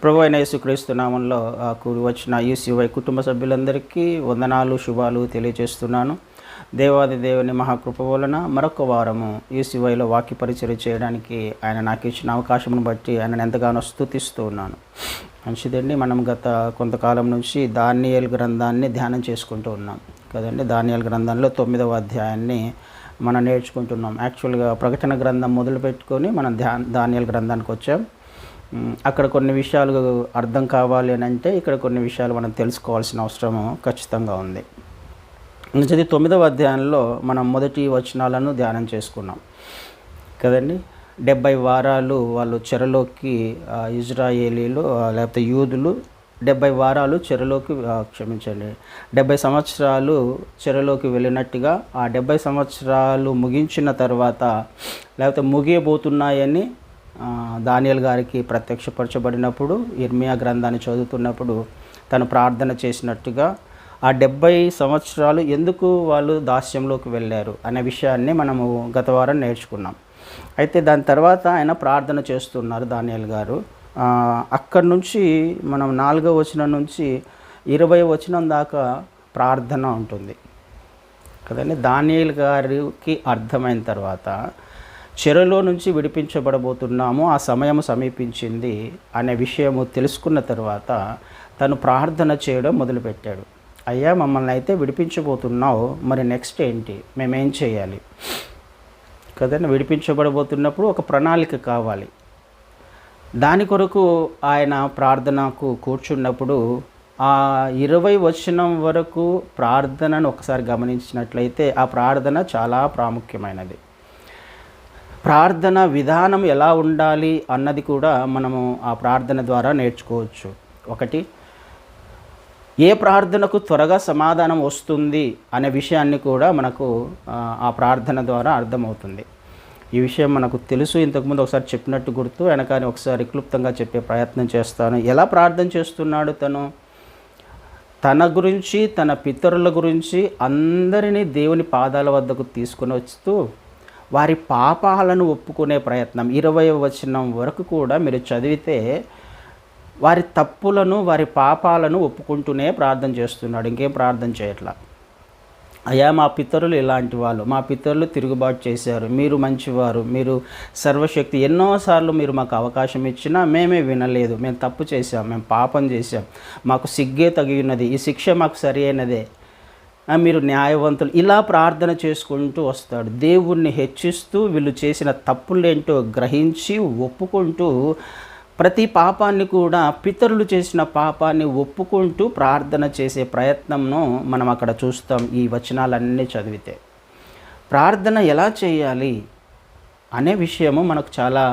ప్రభు అయిన యేసుక్రీస్తు నామంలో కూడి వచ్చిన యూసీవై కుటుంబ సభ్యులందరికీ వందనాలు శుభాలు తెలియజేస్తున్నాను. దేవాది దేవుని మహాకృప వలన మరొక వారము యూసీవైలో వాక్య పరిచర్య చేయడానికి ఆయన నాకు ఇచ్చిన అవకాశమును బట్టి ఆయనను ఎంతగానో స్తుతిస్తూ ఉన్నాను. మంచిదండి, మనం గత కొంతకాలం నుంచి దానియేలు గ్రంథాన్ని ధ్యానం చేసుకుంటూ ఉన్నాం కదండి. దానియేలు గ్రంథంలో 9వ అధ్యాయాన్ని మనం నేర్చుకుంటున్నాం. యాక్చువల్గా ప్రకటన గ్రంథం మొదలుపెట్టుకొని మనం దానియేలు గ్రంథానికి వచ్చాం. అక్కడ కొన్ని విషయాలు అర్థం కావాలి అని అంటే ఇక్కడ కొన్ని విషయాలు మనం తెలుసుకోవాల్సిన అవసరం ఖచ్చితంగా ఉంది. నిజది 9వ అధ్యాయంలో మనం మొదటి వచనాలను ధ్యానం చేసుకున్నాం కదండి. 70 వారాలు వాళ్ళు చెరలోకి ఇజ్రాయేలీలు లేకపోతే యూదులు 70 వారాలు చెరలోకి 70 సంవత్సరాలు చెరలోకి వెళ్ళినట్టుగా ఆ 70 సంవత్సరాలు ముగించిన తర్వాత లేకపోతే ముగియబోతున్నాయని దానియేలు గారికి ప్రత్యక్షపరచబడినప్పుడు ఇర్మియా గ్రంథాన్ని చదువుతున్నప్పుడు తను ప్రార్థన చేసినట్టుగా ఆ 70 సంవత్సరాలు ఎందుకు వాళ్ళు దాస్యంలోకి వెళ్ళారు అనే విషయాన్ని మనము గత వారం నేర్చుకున్నాం. అయితే దాని తర్వాత ఆయన ప్రార్థన చేస్తున్నారు దానియేలు గారు. అక్కడి నుంచి మనం 4వ వచనం నుంచి 20వ వచనం దాకా ప్రార్థన ఉంటుంది కదండి. దానియేలు గారికి అర్థమైన తర్వాత చెరలో నుంచి విడిపించబడబోతున్నాము, ఆ సమయం సమీపించింది అనే విషయము తెలుసుకున్న తర్వాత తను ప్రార్థన చేయడం మొదలుపెట్టాడు. అయ్యా, మమ్మల్ని అయితే విడిపించబోతున్నావు, మరి నెక్స్ట్ ఏంటి, మేమేం చేయాలి కదండి. విడిపించబడబోతున్నప్పుడు ఒక ప్రణాళిక కావాలి. దాని కొరకు ఆయన ప్రార్థనకు కూర్చున్నప్పుడు ఆ 20 వచనం వరకు ప్రార్థనను ఒకసారి గమనించినట్లయితే ఆ ప్రార్థన చాలా ప్రాముఖ్యమైనది. ప్రార్థన విధానం ఎలా ఉండాలి అన్నది కూడా మనము ఆ ప్రార్థన ద్వారా నేర్చుకోవచ్చు. ఒకటి, ఏ ప్రార్థనకు త్వరగా సమాధానం వస్తుంది అనే విషయాన్ని కూడా మనకు ఆ ప్రార్థన ద్వారా అర్థమవుతుంది. ఈ విషయం మనకు తెలుసు, ఇంతకుముందు ఒకసారి చెప్పినట్టు గుర్తు, వెనకాని ఒకసారి క్లుప్తంగా చెప్పే ప్రయత్నం చేస్తాను. ఎలా ప్రార్థన చేస్తున్నాడు తను? తన గురించి, తన పితరుల గురించి అందరినీ దేవుని పాదాల వద్దకు తీసుకుని వస్తూ వారి పాపాలను ఒప్పుకునే ప్రయత్నం. 20వ వచనం వరకు కూడా మీరు చదివితే వారి తప్పులను, వారి పాపాలను ఒప్పుకుంటూనే ప్రార్థన చేస్తున్నాడు, ఇంకేం ప్రార్థన చేయట్లా. అయ్యా, మా పితరులు ఇలాంటి వాళ్ళు, మా పితరులు తిరుగుబాటు చేశారు, మీరు మంచివారు, మీరు సర్వశక్తి, ఎన్నోసార్లు మీరు మాకు అవకాశం ఇచ్చినా మేమే వినలేదు, మేము తప్పు చేశాం, మేము పాపం చేశాం, మాకు సిగ్గే తగినది, ఈ శిక్ష మాకు సరి అయినదే, మీరు న్యాయవంతులు, ఇలా ప్రార్థన చేసుకుంటూ వస్తాడు. దేవుణ్ణి హెచ్చిస్తూ వీళ్ళు చేసిన తప్పులేంటో గ్రహించి ఒప్పుకుంటూ ప్రతి పాపాన్ని కూడా, పితరులు చేసిన పాపాన్ని ఒప్పుకుంటూ ప్రార్థన చేసే ప్రయత్నంను మనం అక్కడ చూస్తాం. ఈ వచనాలన్నీ చదివితే ప్రార్థన ఎలా చేయాలి అనే విషయము మనకు చాలా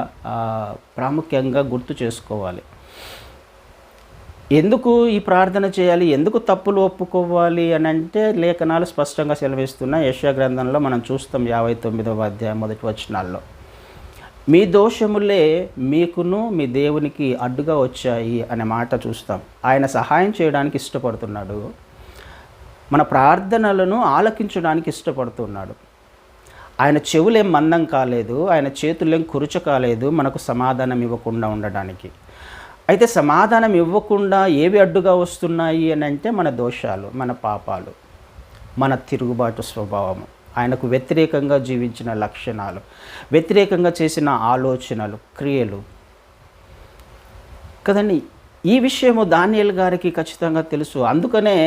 ప్రాముఖ్యంగా గుర్తు చేసుకోవాలి. ఎందుకు ఈ ప్రార్థన చేయాలి, ఎందుకు తప్పులు ఒప్పుకోవాలి అని అంటే లేఖనాలు స్పష్టంగా సెలవిస్తున్న యెషయా గ్రంథంలో మనం చూస్తాం 59వ అధ్యాయం మొదటి వచనాల్లో, మీ దోషములే మీకును మీ దేవునికి అడ్డుగా వచ్చాయి అనే మాట చూస్తాం. ఆయన సహాయం చేయడానికి ఇష్టపడుతున్నాడు, మన ప్రార్థనలను ఆలకించడానికి ఇష్టపడుతున్నాడు. ఆయన చెవులేం మందం కాలేదు, ఆయన చేతులేం కురుచ కాలేదు మనకు సమాధానం ఇవ్వకుండా ఉండడానికి. అయితే సమాధానం ఇవ్వకుండా ఏవి అడ్డుగా వస్తున్నాయి అని అంటే మన దోషాలు, మన పాపాలు, మన తిరుగుబాటు స్వభావము, ఆయనకు వ్యతిరేకంగా జీవించిన లక్షణాలు, వ్యతిరేకంగా చేసిన ఆలోచనలు, క్రియలు కదండి. ఈ విషయము దానియేలు గారికి ఖచ్చితంగా తెలుసు. అందుకనే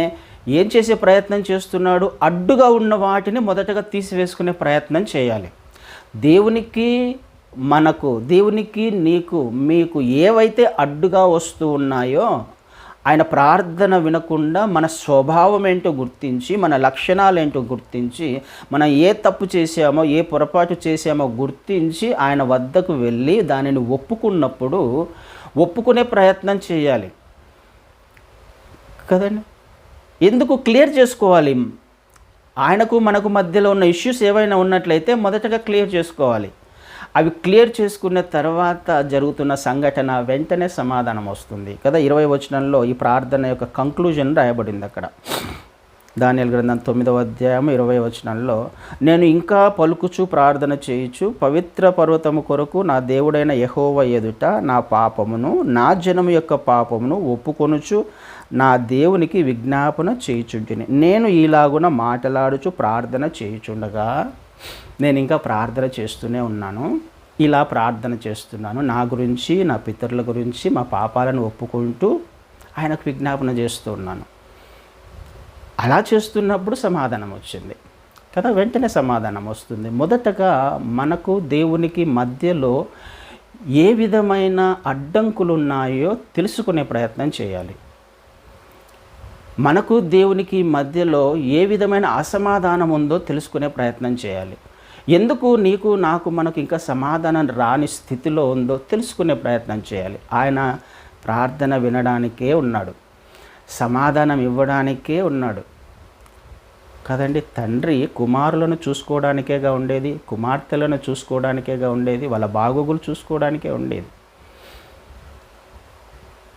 ఏం చేసే ప్రయత్నం చేస్తున్నాడు, అడ్డుగా ఉన్న వాటిని మొదటగా తీసివేసుకునే ప్రయత్నం చేయాలి. దేవునికి, మనకు, దేవునికి, నీకు, మీకు ఏవైతే అడ్డుగా వస్తూ ఉన్నాయో ఆయన ప్రార్థన వినకుండా మన స్వభావం ఏంటో గుర్తించి, మన లక్షణాలు ఏంటో గుర్తించి, మనం ఏ తప్పు చేసామో, ఏ పొరపాటు చేసామో గుర్తించి ఆయన వద్దకు వెళ్ళి దానిని ఒప్పుకున్నప్పుడు ఒప్పుకునే ప్రయత్నం చేయాలి కదండి. ఎందుకు క్లియర్ చేసుకోవాలి, ఆయనకు మనకు మధ్యలో ఉన్న ఇష్యూస్ ఏవైనా ఉన్నట్లయితే మొదటగా క్లియర్ చేసుకోవాలి. అవి క్లియర్ చేసుకున్న తర్వాత జరుగుతున్న సంఘటన వెంటనే సమాధానం వస్తుంది కదా. 20వ వచనంలో ఈ ప్రార్థన యొక్క కంక్లూజన్ రాయబడింది అక్కడ. దానియేలు గ్రంథం 9వ అధ్యాయం 20వ వచనంలో, నేను ఇంకా పలుకుచు ప్రార్థన చేయుచు పవిత్ర పర్వతము కొరకు నా దేవుడైన యెహోవా ఎదుట నా పాపమును నా జనము యొక్క పాపమును ఒప్పుకొనుచు నా దేవునికి విజ్ఞాపన చేయుచుంటిని. నేను ఈలాగున మాటలాడుచు ప్రార్థన చేయుచుండగా, నేను ఇంకా ప్రార్థన చేస్తూనే ఉన్నాను. ఇలా ప్రార్థన చేస్తున్నాను, నా గురించి, నా పితరుల గురించి, మా పాపాలను ఒప్పుకుంటూ ఆయనకు విజ్ఞాపన చేస్తూ ఉన్నాను. అలా చేస్తున్నప్పుడు సమాధానం వచ్చింది కదా, వెంటనే సమాధానం వస్తుంది. మొదటగా మనకు దేవునికి మధ్యలో ఏ విధమైన అడ్డంకులు ఉన్నాయో తెలుసుకునే ప్రయత్నం చేయాలి. మనకు దేవునికి మధ్యలో ఏ విధమైన అసమాధానం ఉందో తెలుసుకునే ప్రయత్నం చేయాలి. ఎందుకు నీకు నాకు మనకు ఇంకా సమాధానం రాని స్థితిలో ఉందో తెలుసుకునే ప్రయత్నం చేయాలి. ఆయన ప్రార్థన వినడానికే ఉన్నాడు, సమాధానం ఇవ్వడానికే ఉన్నాడు కదండి. తండ్రి కుమారులను చూసుకోవడానికేగా ఉండేది, కుమార్తెలను చూసుకోవడానికేగా ఉండేది, వాళ్ళ బాగోగులు చూసుకోవడానికే ఉండేది.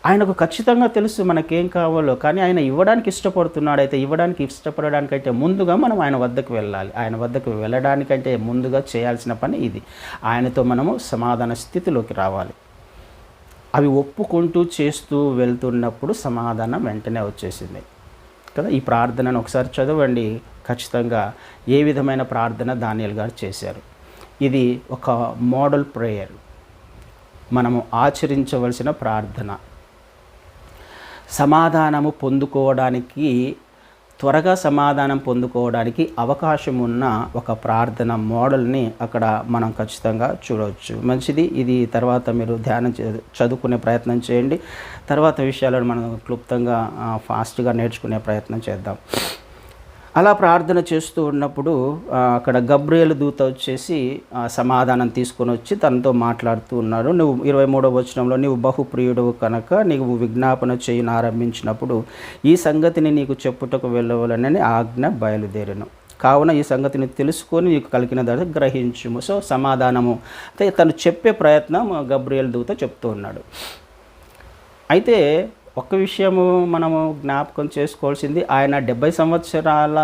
ఆయనకు ఖచ్చితంగా తెలుసు మనకేం కావాలో, కానీ ఆయన ఇవ్వడానికి ఇష్టపడుతున్నాడు. అయితే ఇవ్వడానికి ఇష్టపడడానికంటే ముందుగా మనం ఆయన వద్దకు వెళ్ళాలి. ఆయన వద్దకు వెళ్ళడానికంటే ముందుగా చేయాల్సిన పని ఇది. ఆయనతో మనము సమాధాన స్థితిలోకి రావాలి. అవి ఒప్పుకుంటూ చేస్తూ వెళ్తున్నప్పుడు సమాధానం వెంటనే వచ్చేసింది కదా. ఈ ప్రార్థనను ఒకసారి చదవండి. ఖచ్చితంగా ఏ విధమైన ప్రార్థన దానియేలు గారు చేశారు. ఇది ఒక మోడల్ ప్రేయర్, మనము ఆచరించవలసిన ప్రార్థన. సమాధానము పొందుకోవడానికి, త్వరగా సమాధానం పొందుకోవడానికి అవకాశం ఉన్న ఒక ప్రార్థన మోడల్ని అక్కడ మనం ఖచ్చితంగా చూడవచ్చు. మంచిది. ఇది తర్వాత మీరు ధ్యానం చదువుకునే ప్రయత్నం చేయండి. తర్వాత విషయాలను మనం క్లుప్తంగా ఫాస్ట్గా నేర్చుకునే ప్రయత్నం చేద్దాం. అలా ప్రార్థన చేస్తూ ఉన్నప్పుడు అక్కడ గబ్రియేలు దూత వచ్చేసి సమాధానం తీసుకొని వచ్చి తనతో మాట్లాడుతూ ఉన్నారు. నువ్వు 23వ వచనంలో, నీవు బహుప్రియుడవు కనుక నీవు విజ్ఞాపన చేయను ఆరంభించినప్పుడు ఈ సంగతిని నీకు చెప్పుటకు వెళ్ళవలనని ఆజ్ఞ బయలుదేరెను. కావున ఈ సంగతిని తెలుసుకొని నీకు కలిగిన దాన్ని గ్రహించుము. సో సమాధానము అంటే తను చెప్పే ప్రయత్నం గబ్రియేలు దూత చెప్తూ ఉన్నాడు. అయితే ఒక్క విషయము మనము జ్ఞాపకం చేసుకోవాల్సింది, ఆయన 70 సంవత్సరాల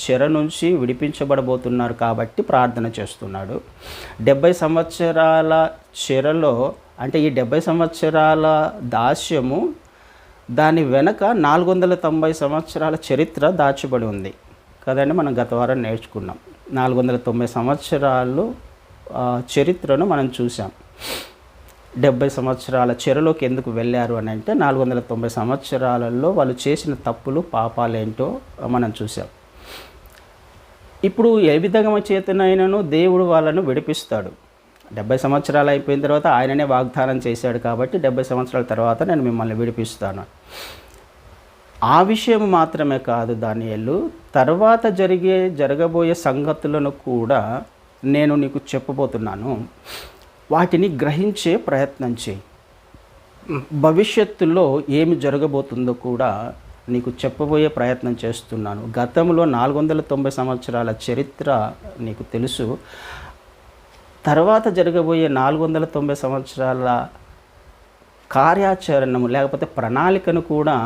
చెర నుంచి విడిపించబడబోతున్నారు కాబట్టి ప్రార్థన చేస్తున్నాడు. 70 సంవత్సరాల చెరలో అంటే ఈ 70 సంవత్సరాల దాస్యము, దాని వెనక 490 సంవత్సరాల చరిత్ర దాచబడి ఉంది కదండి. మనం గత వారం నేర్చుకున్నాం. 490 సంవత్సరాలు చరిత్రను మనం చూసాం. 70 సంవత్సరాల చెరలోకి ఎందుకు వెళ్ళారు అని అంటే 490 సంవత్సరాలలో వాళ్ళు చేసిన తప్పులు, పాపాలేంటో మనం చూసాం. ఇప్పుడు ఏ విధంగా చేతనైనను దేవుడు వాళ్ళను విడిపిస్తాడు. 70 సంవత్సరాలు అయిపోయిన తర్వాత ఆయననే వాగ్దానం చేశాడు కాబట్టి 70 సంవత్సరాల తర్వాత నేను మిమ్మల్ని విడిపిస్తాను. ఆ విషయం మాత్రమే కాదు, దానియేలు తర్వాత జరగబోయే సంగతులను కూడా నేను నీకు చెప్పబోతున్నాను. వాటిని గ్రహించే ప్రయత్నం చేయి. భవిష్యత్తులో ఏమి జరగబోతుందో కూడా నీకు చెప్పబోయే ప్రయత్నం చేస్తున్నాను. గతంలో 490 సంవత్సరాల చరిత్ర నీకు తెలుసు. తర్వాత జరగబోయే 490 సంవత్సరాల కార్యాచరణము లేకపోతే ప్రణాళికను కూడా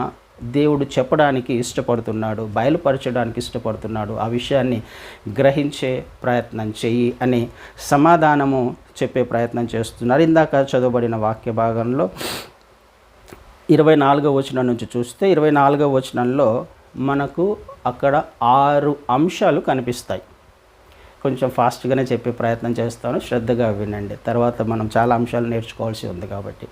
దేవుడు చెప్పడానికి ఇష్టపడుతున్నాడు, బయలుపరచడానికి ఇష్టపడుతున్నాడు. ఆ విషయాన్ని గ్రహించే ప్రయత్నం చెయ్యి అని సమాధానము చెప్పే ప్రయత్నం చేస్తున్నారు. ఇందాక చదవబడిన వాక్య భాగంలో 24వ వచనం నుంచి చూస్తే 24వ వచనంలో మనకు అక్కడ 6 అంశాలు కనిపిస్తాయి. కొంచెం ఫాస్ట్గానే చెప్పే ప్రయత్నం చేస్తాను, శ్రద్ధగా వినండి. తర్వాత మనం చాలా అంశాలు నేర్చుకోవాల్సి ఉంది కాబట్టి.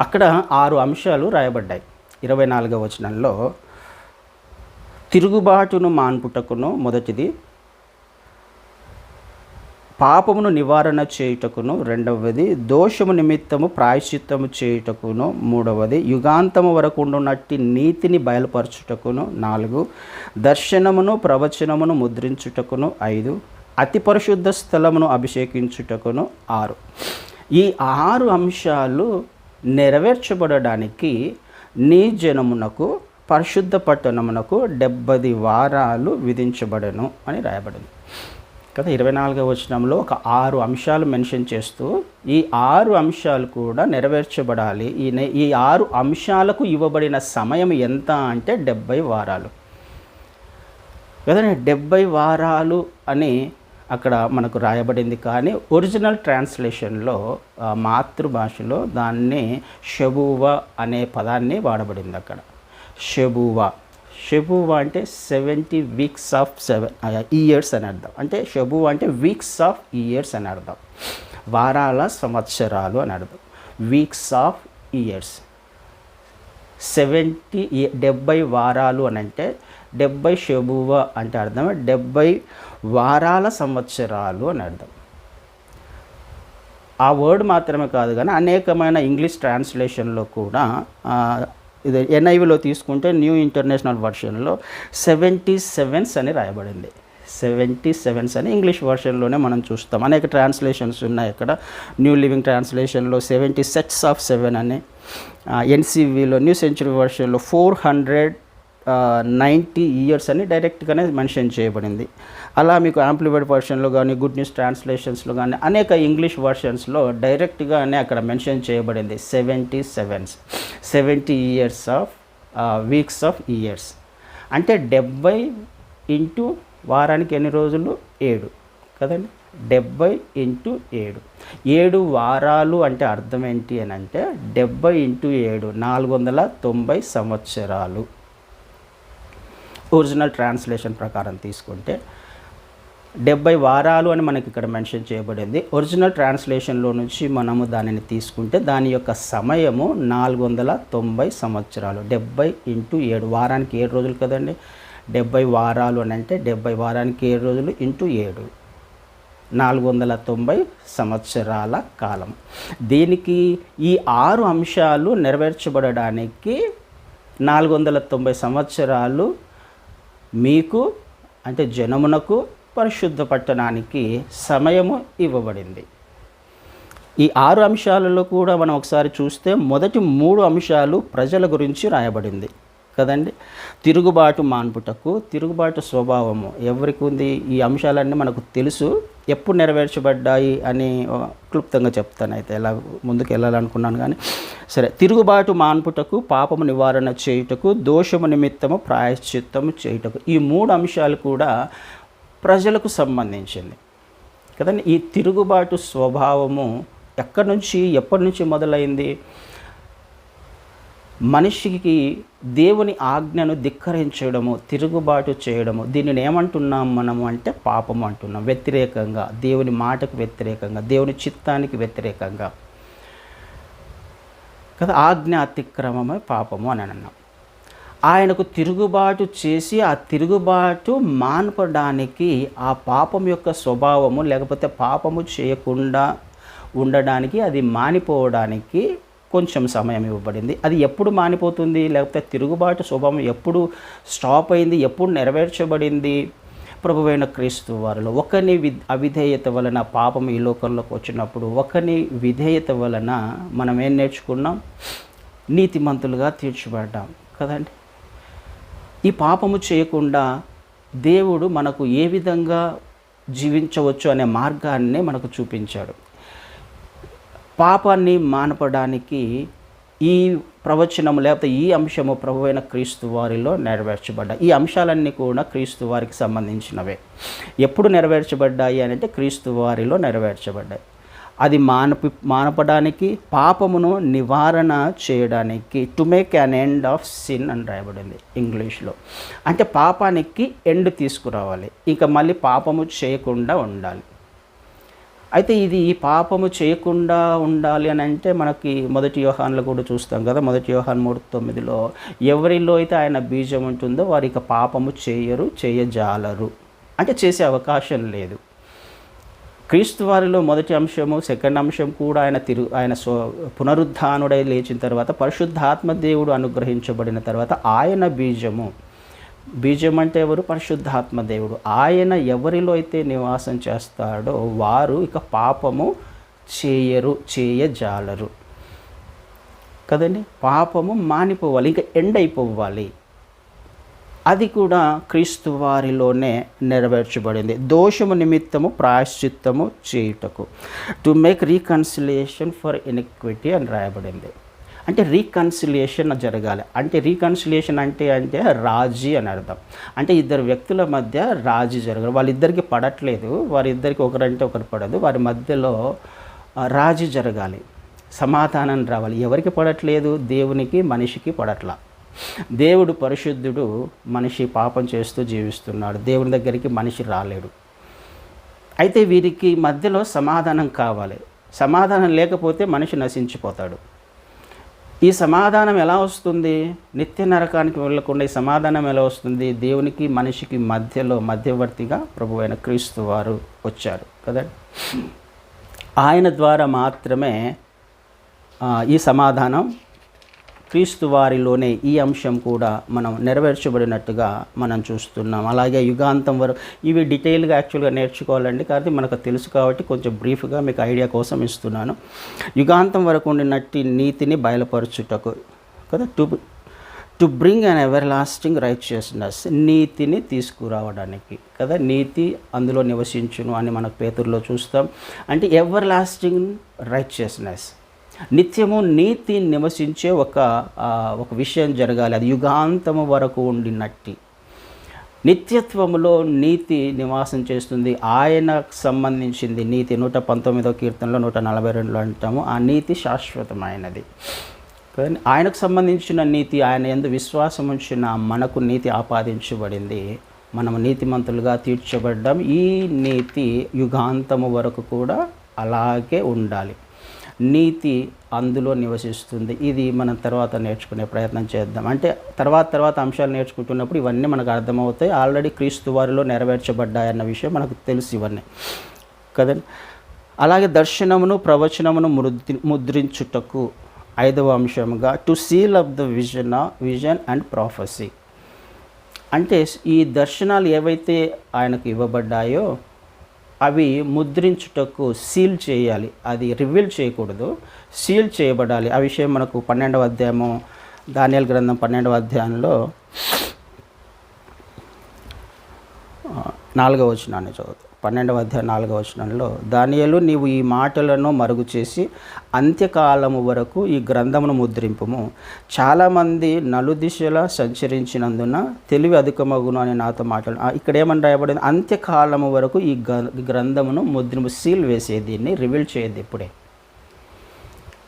అక్కడ 6 అంశాలు రాయబడ్డాయి. 24వ వచనంలో తిరుగుబాటును మాన్పుటకును మొదటిది, పాపమును నివారణ చేయుటకును రెండవది, దోషము నిమిత్తము ప్రాయశ్చిత్తము చేయుటకును మూడవది, యుగాంతము వరకు ఉండునట్టి నీతిని బయలుపరచుటకును 4, దర్శనమును ప్రవచనమును ముద్రించుటకును 5, అతి పరిశుద్ధ స్థలమును అభిషేకించుటకును 6. ఈ 6 అంశాలు నెరవేర్చబడడానికి నీ జనమునకు పరిశుద్ధ పట్టణమునకు 70 వారాలు విధించబడను అని రాయబడింది కదా. 24వ వచనంలో ఒక 6 అంశాలు మెన్షన్ చేస్తూ ఈ 6 అంశాలు కూడా నెరవేర్చబడాలి. ఈ 6 అంశాలకు ఇవ్వబడిన సమయం ఎంత అంటే 70 వారాలు. కదండి 70 వారాలు అని అక్కడ మనకు రాయబడింది. కానీ ఒరిజినల్ ట్రాన్స్లేషన్లో మాతృభాషలో దాన్ని షెబూవా అనే పదాన్ని వాడబడింది అక్కడ. షెబూవా అంటే 70 వీక్స్ ఆఫ్ 7 ఇయర్స్ అని అర్థం. అంటే షెబూవా అంటే వీక్స్ ఆఫ్ ఇయర్స్ అని అర్థం, వారాల సంవత్సరాలు అని అర్థం. వీక్స్ ఆఫ్ ఇయర్స్ 70 వారాలు అని అంటే 70 షెబూవా అంటే అర్థం 70 వారాల సంవత్సరాలు అని అర్థం. ఆ వర్డ్ మాత్రమే కాదు కానీ అనేకమైన ఇంగ్లీష్ ట్రాన్స్లేషన్లో కూడా ఇది NIVలో తీసుకుంటే న్యూ ఇంటర్నేషనల్ వర్షన్లో 77 అని రాయబడింది. 77 అని ఇంగ్లీష్ వర్షన్లోనే మనం చూస్తాం. అనేక ట్రాన్స్లేషన్స్ ఉన్నాయి అక్కడ. న్యూ లివింగ్ ట్రాన్స్లేషన్లో 70 సెట్స్ ఆఫ్ 7 అని, NCVలో న్యూ సెంచురీ వర్షన్లో 490 ఇయర్స్ అని డైరెక్ట్గానే మెన్షన్ చేయబడింది. అలా మీకు యాంప్లిఫైడ్ వర్షన్లో కానీ గుడ్ న్యూస్ ట్రాన్స్లేషన్స్లో కానీ అనేక ఇంగ్లీష్ వర్షన్స్లో డైరెక్ట్గానే అక్కడ మెన్షన్ చేయబడింది 70 years of weeks of years. అంటే 70 ఇంటూ వారానికి ఎన్ని రోజులు? 7 కదండి. 70 ఇంటూ 7, 7 వారాలు అంటే అర్థం ఏంటి అని అంటే 70 ఇంటూ 7 490 సంవత్సరాలు. ఒరిజినల్ ట్రాన్స్లేషన్ ప్రకారం తీసుకుంటే 70 వారాలు అని మనకి ఇక్కడ మెన్షన్ చేయబడింది. ఒరిజినల్ ట్రాన్స్లేషన్లో నుంచి మనము దానిని తీసుకుంటే దాని యొక్క సమయము 490 సంవత్సరాలు. 70 ఇంటూ 7, వారానికి 7 రోజులు కదండి. 70 వారాలు అని అంటే 70 వారానికి 7 రోజులు ఇంటూ 7, 490 సంవత్సరాల కాలం. దీనికి ఈ 6 అంశాలు నెరవేర్చబడడానికి 490 సంవత్సరాలు మీకు అంటే జనమునకు పరిశుద్ధపట్టడానికి సమయము ఇవ్వబడింది. ఈ 6 అంశాలలో కూడా మనం ఒకసారి చూస్తే మొదటి 3 అంశాలు ప్రజల గురించి రాయబడింది కదండి. తిరుగుబాటు మాన్పుటకు, తిరుగుబాటు స్వభావము ఎవరికి ఉంది? ఈ అంశాలన్నీ మనకు తెలుసు. ఎప్పుడు నెరవేర్చబడ్డాయి అని క్లుప్తంగా చెప్తాను. అయితే ఎలా ముందుకు వెళ్ళాలనుకున్నాను కానీ సరే. తిరుగుబాటు మాన్పుటకు, పాపము నివారణ చేయుటకు, దోషము నిమిత్తము ప్రాయశ్చిత్తము చేయుటకు, ఈ 3 అంశాలు కూడా ప్రజలకు సంబంధించింది కదండి. ఈ తిరుగుబాటు స్వభావము ఎక్కడి నుంచి ఎప్పటి నుంచి మొదలైంది? మనిషికి దేవుని ఆజ్ఞను ధిక్కరించడము, తిరుగుబాటు చేయడము, దీనిని ఏమంటున్నాం మనము అంటే పాపము అంటున్నాం. వ్యతిరేకంగా, దేవుని మాటకు వ్యతిరేకంగా, దేవుని చిత్తానికి వ్యతిరేకంగా కదా, ఆజ్ఞ అతిక్రమమే పాపము అని అన్నాం. ఆయనకు తిరుగుబాటు చేసి ఆ తిరుగుబాటు మాన్పడానికి, ఆ పాపం యొక్క స్వభావము లేకపోతే పాపము చేయకుండా ఉండడానికి, అది మానిపోవడానికి కొంచెం సమయం ఇవ్వబడింది. అది ఎప్పుడు మానిపోతుంది? లేకపోతే తిరుగుబాటు స్వభావం ఎప్పుడు స్టాప్ అయింది? ఎప్పుడు నెరవేర్చబడింది? ప్రభువైన క్రీస్తు వారిలో ఒకని అవిధేయత వలన పాపం ఈ లోకంలోకి వచ్చినప్పుడు, ఒకని విధేయత వలన మనం ఏం నేర్చుకున్నాం? నీతిమంతులుగా తీర్చబడ్డాం కదండి. ఈ పాపము చేయకుండా దేవుడు మనకు ఏ విధంగా జీవించవచ్చు అనే మార్గాన్ని మనకు చూపించాడు. పాపాన్ని మానపడానికి ఈ ప్రవచనము లేకపోతే ఈ అంశము ప్రభువైన క్రీస్తు వారిలో నెరవేర్చబడ్డాయి. ఈ అంశాలన్నీ కూడా క్రీస్తు వారికి సంబంధించినవే. ఎప్పుడు నెరవేర్చబడ్డాయి అని అంటే క్రీస్తు వారిలో నెరవేర్చబడ్డాయి. అది మానపడానికి, పాపమును నివారణ చేయడానికి, to make an end of sin అని రాయబడింది ఇంగ్లీష్లో. అంటే పాపానికి ఎండ్ తీసుకురావాలి, ఇంకా మళ్ళీ పాపము చేయకుండా ఉండాలి. అయితే ఇది పాపము చేయకుండా ఉండాలి అని అంటే మనకి 1 యోహానులో కూడా చూస్తాం కదా. 1 యోహాను 3:9లో ఎవరిలో అయితే ఆయన బీజం ఉంటుందో వారు ఇక పాపము చేయజాలరు, అంటే చేసే అవకాశం లేదు. క్రీస్తు వారిలో మొదటి అంశము, సెకండ్ అంశం కూడా ఆయన పునరుద్ధానుడై లేచిన తర్వాత, పరిశుద్ధాత్మ దేవుడు అనుగ్రహించబడిన తర్వాత ఆయన బీజం అంటే ఎవరు? పరిశుద్ధాత్మ దేవుడు. ఆయన ఎవరిలో అయితే నివాసం చేస్తాడో వారు ఇక పాపము చేయజాలరు కదండి. పాపము మానిపోవాలి, ఇంకా ఎండ్ అయిపోవాలి. అది కూడా క్రీస్తు వారిలోనే నెరవేర్చబడింది. దోషము నిమిత్తము ప్రాయశ్చిత్తము చేయుటకు, to make reconciliation for iniquity అని రాయబడింది. అంటే రీకన్సిలియేషన్ జరగాలి. అంటే రీకన్సిలియేషన్ అంటే రాజీ అని అర్థం. అంటే ఇద్దరు వ్యక్తుల మధ్య రాజీ జరగాలి. వాళ్ళిద్దరికి పడట్లేదు, వారిద్దరికి ఒకరంటే ఒకరు పడదు, వారి మధ్యలో రాజీ జరగాలి, సమాధానం రావాలి. ఎవరికి పడట్లేదు? దేవునికి మనిషికి పడట్లా. దేవుడు పరిశుద్ధుడు, మనిషి పాపం చేస్తూ జీవిస్తున్నాడు, దేవుని దగ్గరికి మనిషి రాలేడు. అయితే వీరికి మధ్యలో సమాధానం కావాలి. సమాధానం లేకపోతే మనిషి నశించిపోతాడు. ఈ సమాధానం ఎలా వస్తుంది? నిత్య నరకానికి వెళ్ళకుండా ఈ సమాధానం ఎలా వస్తుంది? దేవునికి మనిషికి మధ్యలో మధ్యవర్తిగా ప్రభువైన క్రీస్తు వారు వచ్చారు కదండి. ఆయన ద్వారా మాత్రమే ఈ సమాధానం, క్రీస్తు వారిలోనే ఈ అంశం కూడా మనం నెరవేర్చబడినట్టుగా మనం చూస్తున్నాం. అలాగే యుగాంతం వరకు ఇవి డీటెయిల్గా యాక్చువల్గా నేర్చుకోవాలండి, కాబట్టి మనకు తెలుసు కాబట్టి కొంచెం బ్రీఫ్గా మీకు ఐడియా కోసం ఇస్తున్నాను. యుగాంతం వరకు ఉండినట్టి నీతిని బయలుపరచుటకు కదా, to bring an ever lasting righteousness, నీతిని తీసుకురావడానికి కదా, నీతి అందులో నివసించును అని మనకు పేతురులో చూస్తాం. అంటే ఎవర్ లాస్టింగ్ రైచియస్నెస్, నిత్యము నీతి నివసించే ఒక విషయం జరగాలి. అది యుగాంతము వరకు ఉండినట్టి నిత్యత్వములో నీతి నివాసం చేస్తుంది. ఆయనకు సంబంధించింది నీతి. 119వ కీర్తనలో 142లో అంటాము, ఆ నీతి శాశ్వతమైనది. కానీ ఆయనకు సంబంధించిన నీతి, ఆయన యందు విశ్వాసం ఉంచిన మనకు నీతి ఆపాదించబడింది. మనము నీతిమంతులుగా తీర్చబడ్డాం. ఈ నీతి యుగాంతము వరకు కూడా అలాగే ఉండాలి. నీతి అందులో నివసిస్తుంది. ఇది మనం తర్వాత నేర్చుకునే ప్రయత్నం చేద్దాం. అంటే తర్వాత అంశాలు నేర్చుకుంటున్నప్పుడు ఇవన్నీ మనకు అర్థమవుతాయి. ఆల్రెడీ క్రీస్తు వారిలో నెరవేర్చబడ్డాయన్న విషయం మనకు తెలుసు ఇవన్నీ కదండి. అలాగే దర్శనమును ప్రవచనమును ముద్రించుటకు 5వ అంశంగా to seal up the vision and prophecy. అంటే ఈ దర్శనాలు ఏవైతే ఆయనకు ఇవ్వబడ్డాయో అవి ముద్రించుటకు, సీల్ చేయాలి. అది రివీల్ చేయకూడదు, సీల్ చేయబడాలి. ఆ విషయం మనకు 12వ అధ్యాయము, దానియేలు గ్రంథం 12వ అధ్యాయంలో 4వ వచనాన్ని చదువుతాం. 12వ అధ్యాయం 4వ వచనంలో, దానియేలు నీవు ఈ మాటలను మరుగు చేసి అంత్యకాలము వరకు ఈ గ్రంథమును ముద్రింపుము. చాలామంది నలుదిశలా సంచరించినందున తెలివి అధికమగును అని నాతో మాట్లాడు. ఇక్కడ ఏమని రాయబడింది? అంత్యకాలము వరకు ఈ గ్రంథమును ముద్రింపు, సీల్ వేసే, దీన్ని రివీల్ చేయద్దు ఇప్పుడే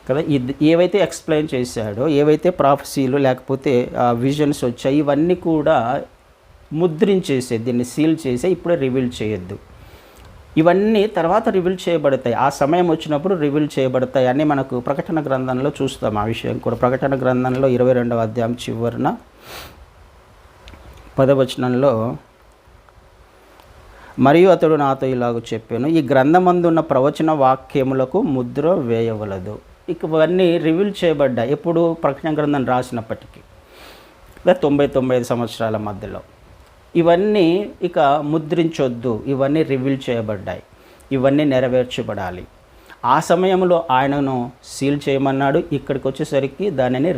కదా. ఏవైతే ఎక్స్ప్లెయిన్ చేశాడో, ఏవైతే ప్రాఫెసీలు లేకపోతే విజన్స్ వచ్చాయి, ఇవన్నీ కూడా ముద్రించేసే, దీన్ని సీల్ చేసే, ఇప్పుడే రివీల్ చేయొద్దు. ఇవన్నీ తర్వాత రివీల్ చేయబడతాయి, ఆ సమయం వచ్చినప్పుడు రివీల్ చేయబడతాయి అని మనకు ప్రకటన గ్రంథంలో చూస్తాం. ఆ విషయం కూడా ప్రకటన గ్రంథంలో 22వ అధ్యాయం చివరన 10వ వచనంలో, మరియు అతడు నాతో ఇలాగ చెప్పాను, ఈ గ్రంథమందున్న ప్రవచన వాక్యములకు ముద్ర వేయవలదు. ఇవన్నీ రివీల్ చేయబడ్డాయి ఎప్పుడు? ప్రకటన గ్రంథం రాసినప్పటికీ 90-95 సంవత్సరాల మధ్యలో. ఇవన్నీ ఇక ముద్రించొద్దు, ఇవన్నీ రివీల్ చేయబడ్డాయి, ఇవన్నీ నెరవేర్చబడాలి. ఆ సమయంలో ఆయనను సీల్ చేయమన్నాడు. ఇక్కడికి వచ్చేసరికి దానిని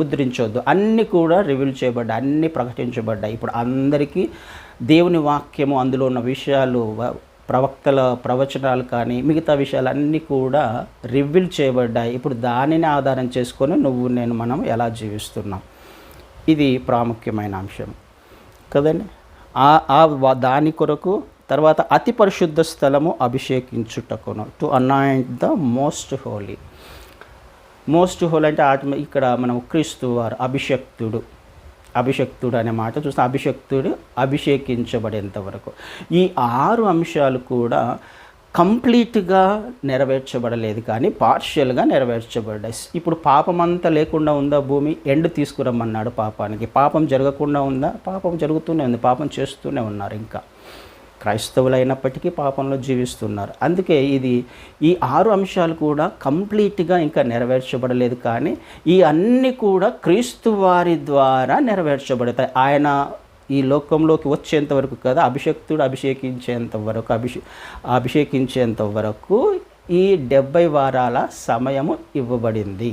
ముద్రించొద్దు. అన్నీ కూడా రివీల్ చేయబడ్డాయి, అన్నీ ప్రకటించబడ్డాయి. ఇప్పుడు అందరికీ దేవుని వాక్యము, అందులో ఉన్న విషయాలు, ప్రవక్తల ప్రవచనాలు కానీ మిగతా విషయాలన్నీ కూడా రివీల్ చేయబడ్డాయి. ఇప్పుడు దానిని ఆధారం చేసుకొని మనం ఎలా జీవిస్తున్నాం, ఇది ప్రాముఖ్యమైన అంశం కదండి. దాని కొరకు తర్వాత అతి పరిశుద్ధ స్థలము అభిషేకించుటకును, to anoint the most holy. Most holy అంటే ఇక్కడ మనం క్రీస్తు వారు అభిషక్తుడు అనే మాట చూస్తాం. అభిషక్తుడు అభిషేకించబడేంత వరకు. ఈ 6 అంశాలు కూడా కంప్లీట్గా నెరవేర్చబడలేదు, కానీ పార్షియల్గా నెరవేర్చబడ్డాయి. ఇప్పుడు పాపం అంతా లేకుండా ఉందా భూమి? ఎండ్ తీసుకురమ్మన్నాడు పాపానికి. పాపం జరగకుండా ఉందా? పాపం జరుగుతూనే ఉంది, పాపం చేస్తూనే ఉన్నారు. ఇంకా క్రైస్తవులైనప్పటికీ పాపంలో జీవిస్తున్నారు. అందుకే ఈ 6 అంశాలు కూడా కంప్లీట్గా ఇంకా నెరవేర్చబడలేదు, కానీ ఈ అన్నీ కూడా క్రీస్తు వారి ద్వారా నెరవేర్చబడతాయి. ఆయన ఈ లోకంలోకి వచ్చేంత వరకు కదా, అభిషక్తుడు అభిషేకించేంత వరకు ఈ 70 వారాల సమయము ఇవ్వబడింది.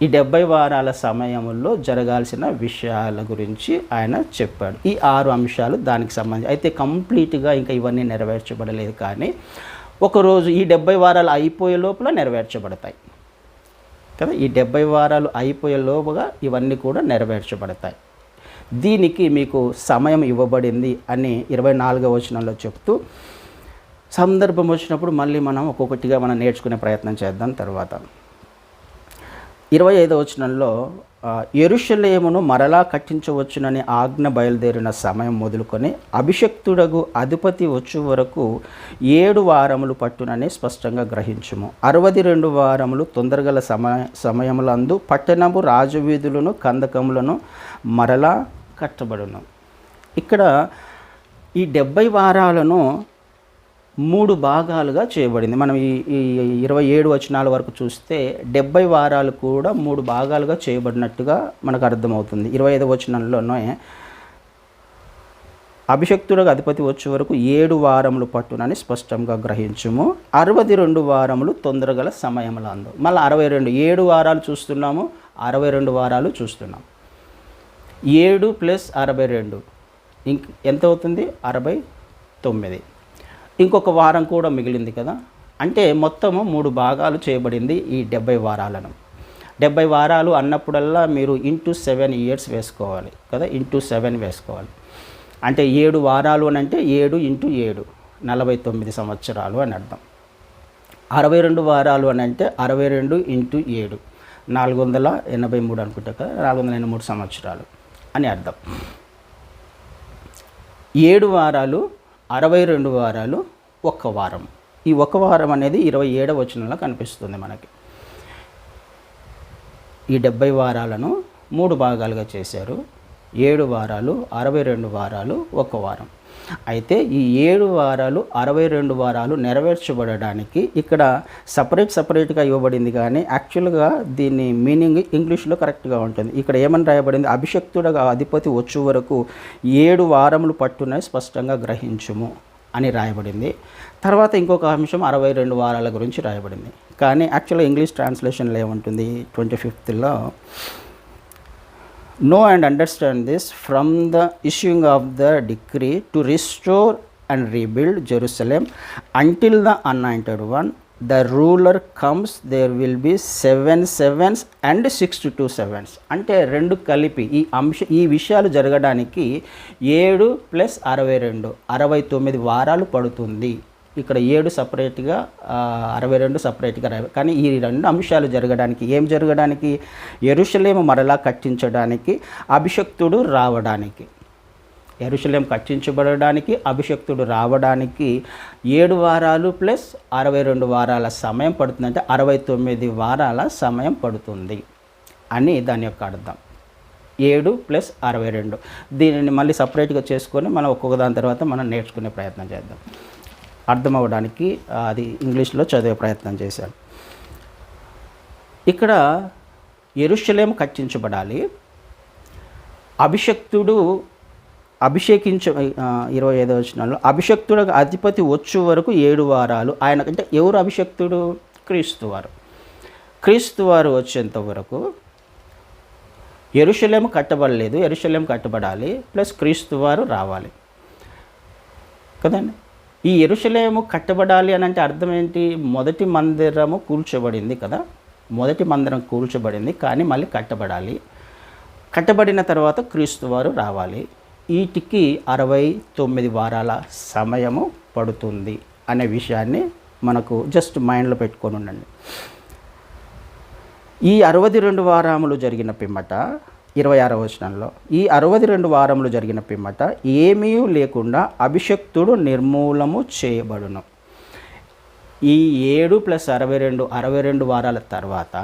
ఈ 70 వారాల సమయంలో జరగాల్సిన విషయాల గురించి ఆయన చెప్పాడు. ఈ 6 అంశాలు దానికి సంబంధించి. అయితే కంప్లీట్గా ఇంకా ఇవన్నీ నెరవేర్చబడలేదు, కానీ ఒకరోజు ఈ 70 వారాలు అయిపోయే లోపల నెరవేర్చబడతాయి. కదా. ఈ 70 వారాలు అయిపోయే లోపుగా ఇవన్నీ కూడా నెరవేర్చబడతాయి. దీనికి మీకు సమయం ఇవ్వబడింది అని 24వ వచనంలో చెప్తూ, సందర్భం వచ్చినప్పుడు మళ్ళీ మనం ఒక్కొక్కటిగా మనం నేర్చుకునే ప్రయత్నం చేద్దాం. తర్వాత 25వ వచనంలో యెరూషలేమును మరలా కట్టించవచ్చునని ఆజ్ఞ బయలుదేరిన సమయం మొదలుకొని అభిషక్తుడగు అధిపతి వచ్చు వరకు 7 వారములు పట్టునని స్పష్టంగా గ్రహించుము. 62 వారములు తొందరగల సమయములందు పట్టణము రాజవీధులను కందకములను మరలా కట్టబడును. ఇక్కడ ఈ 70 వారాలను 3 భాగాలుగా చేయబడింది. మనం ఈ 27 వచనాల వరకు చూస్తే 70 వారాలు కూడా 3 భాగాలుగా చేయబడినట్టుగా మనకు అర్థమవుతుంది. 25వ వచనంలోనే అభిషక్తుడకు అధిపతి వచ్చే వరకు 7 వారములు పట్టునని స్పష్టంగా గ్రహించుము. 62 వారములు తొందరగల సమయములందు. మళ్ళీ 62 7 వారాలు చూస్తున్నాము, 62 వారాలు చూస్తున్నాం. 7 + 62 ఎంత అవుతుంది? 69. ఇంకొక వారం కూడా మిగిలింది కదా. అంటే మొత్తము 3 భాగాలు చేయబడింది ఈ 70 వారాలను. 70 వారాలు అన్నప్పుడల్లా మీరు ఇంటూ 7 ఇయర్స్ వేసుకోవాలి కదా, ఇంటూ 7 వేసుకోవాలి. అంటే 7 వారాలు అని అంటే 7 × 7 49 సంవత్సరాలు అని అర్థం. 62 వారాలు అని అంటే 62 × 7 483 అనుకుంటా కదా, 483 సంవత్సరాలు అని అర్థం. 7 వారాలు, 62 వారాలు, 1 వారం. ఈ 1 వారం అనేది 27వ వచనంలో కనిపిస్తుంది మనకి. ఈ 70 వారాలను 3 భాగాలుగా చేశారు. 7 వారాలు, 62 వారాలు, 1 వారం. అయితే ఈ 7 వారాలు, 62 వారాలు నెరవేర్చబడడానికి ఇక్కడ సపరేట్గా ఇవ్వబడింది, కానీ యాక్చువల్గా దీన్ని మీనింగ్ ఇంగ్లీష్లో కరెక్ట్గా ఉంటుంది. ఇక్కడ ఏమని రాయబడింది? అభిషక్తుడగా అధిపతి వచ్చు వరకు 7 వారములు పట్టునని స్పష్టంగా గ్రహించుము అని రాయబడింది. తర్వాత ఇంకొక అంశం 62 వారాల గురించి రాయబడింది. కానీ యాక్చువల్గా ఇంగ్లీష్ ట్రాన్స్లేషన్లో ఏముంటుంది? 25th Know and understand this, from the issuing of the decree to restore and rebuild Jerusalem until the anointed one, the ruler comes, there will be 7 sevens and 62 sevens. అంటే 2 కలిపి ఈ విషయాలు జరగడానికి 7 + 62 69 వారాలు పడుతుంది. ఇక్కడ 7 సపరేట్గా, 62 సపరేట్గా రాయాలి. కానీ ఈ 2 అంశాలు జరగడానికి, ఏం జరగడానికి? యెరూషలేము మరలా కట్టించడానికి, అభిషక్తుడు రావడానికి. యెరూషలేము కట్టించబడడానికి, అభిషక్తుడు రావడానికి 7 వారాలు + 62 వారాల సమయం పడుతుంది. అంటే 69 వారాల సమయం పడుతుంది అని దాని యొక్క అర్థం. 7 + 62. దీనిని మళ్ళీ సపరేట్గా చేసుకొని మనం ఒక్కొక్క దాని తర్వాత మనం నేర్చుకునే ప్రయత్నం చేద్దాం. అర్థం అవ్వడానికి అది ఇంగ్లీష్లో చదివే ప్రయత్నం చేశాను. ఇక్కడ యెరూషలేము కట్టించబడాలి, అభిషక్తుడు 25వ వచనంలో అభిషక్తుడు అధిపతి వచ్చు వరకు 7 వారాలు. ఆయనకంటే ఎవరు అభిషక్తుడు? క్రీస్తువారు. క్రీస్తువారు వచ్చేంత వరకు యెరూషలేము కట్టబడలేదు, యెరూషలేము కట్టబడాలి, ప్లస్ క్రీస్తువారు రావాలి కదండి. ఈ యెరూషలేము కట్టబడాలి అని అంటే అర్థం ఏంటి? మొదటి మందిరము కూల్చబడింది కదా, మొదటి మందిరం కూల్చబడింది, కానీ మళ్ళీ కట్టబడాలి. కట్టబడిన తర్వాత క్రీస్తువారు రావాలి. వీటికి 69 వారాల సమయము పడుతుంది అనే విషయాన్ని మనకు జస్ట్ మైండ్లో పెట్టుకొని ఉండండి. ఈ 62 వారములు జరిగిన పిమ్మట 26వ వచనంలో ఈ 62 వారములు జరిగిన పిమ్మట ఏమీ లేకుండా అభిషక్తుడు నిర్మూలము చేయబడును. ఈ 7 + 62 62 వారాల తర్వాత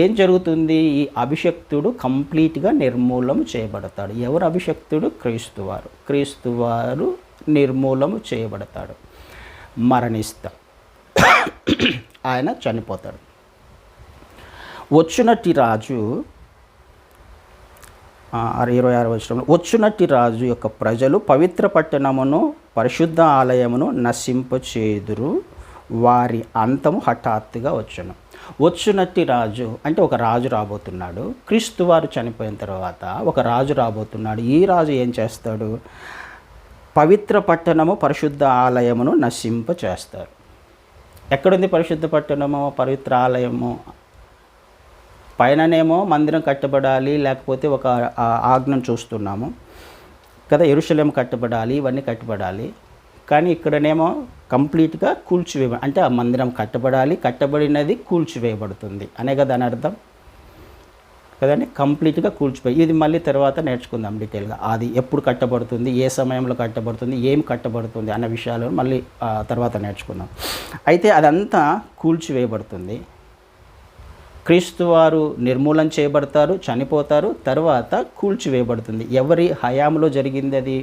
ఏం జరుగుతుంది? ఈ అభిషక్తుడు కంప్లీట్గా నిర్మూలము చేయబడతాడు. ఎవరు అభిషక్తుడు? క్రీస్తువారు. క్రీస్తువారు నిర్మూలము చేయబడతాడు, మరణిస్తాడు, ఆయన చనిపోతాడు. వచ్చునట్టి రాజు 26వ వచనంలో వచ్చునట్టి రాజు యొక్క ప్రజలు పవిత్ర పట్టణమును పరిశుద్ధ ఆలయమును నశింపచేయుదురు, వారి అంతము హఠాత్తుగా వచ్చును. వచ్చునట్టి రాజు అంటే ఒక రాజు రాబోతున్నాడు. క్రీస్తువారు చనిపోయిన తర్వాత ఒక రాజు రాబోతున్నాడు. ఈ రాజు ఏం చేస్తాడు? పవిత్ర పట్టణము పరిశుద్ధ ఆలయమును నశింపచేస్తారు. ఎక్కడుంది పరిశుద్ధ పట్టణము, పవిత్ర ఆలయము పైననేమో మందిరం కట్టబడాలి, లేకపోతే ఒక ఆజ్ఞను చూస్తున్నాము కదా, యెరూషలేము కట్టబడాలి, ఇవన్నీ కట్టబడాలి. కానీ ఇక్కడనేమో కంప్లీట్గా కూల్చివేయ, అంటే ఆ మందిరం కట్టబడాలి, కట్టబడినది కూల్చివేయబడుతుంది అనే కదా అని అర్థం కదండి. కంప్లీట్గా కూల్చిపోయి, ఇది మళ్ళీ తర్వాత నేర్చుకుందాం డీటెయిల్గా. అది ఎప్పుడు కట్టబడుతుంది, ఏ సమయంలో కట్టబడుతుంది, ఏం కట్టబడుతుంది అన్న విషయాలు మళ్ళీ తర్వాత నేర్చుకుందాం. అయితే అదంతా కూల్చివేయబడుతుంది. క్రీస్తు వారు నిర్మూలన చేయబడతారు, చనిపోతారు, తర్వాత కూల్చివేయబడుతుంది. ఎవరి హయాంలో జరిగింది అది?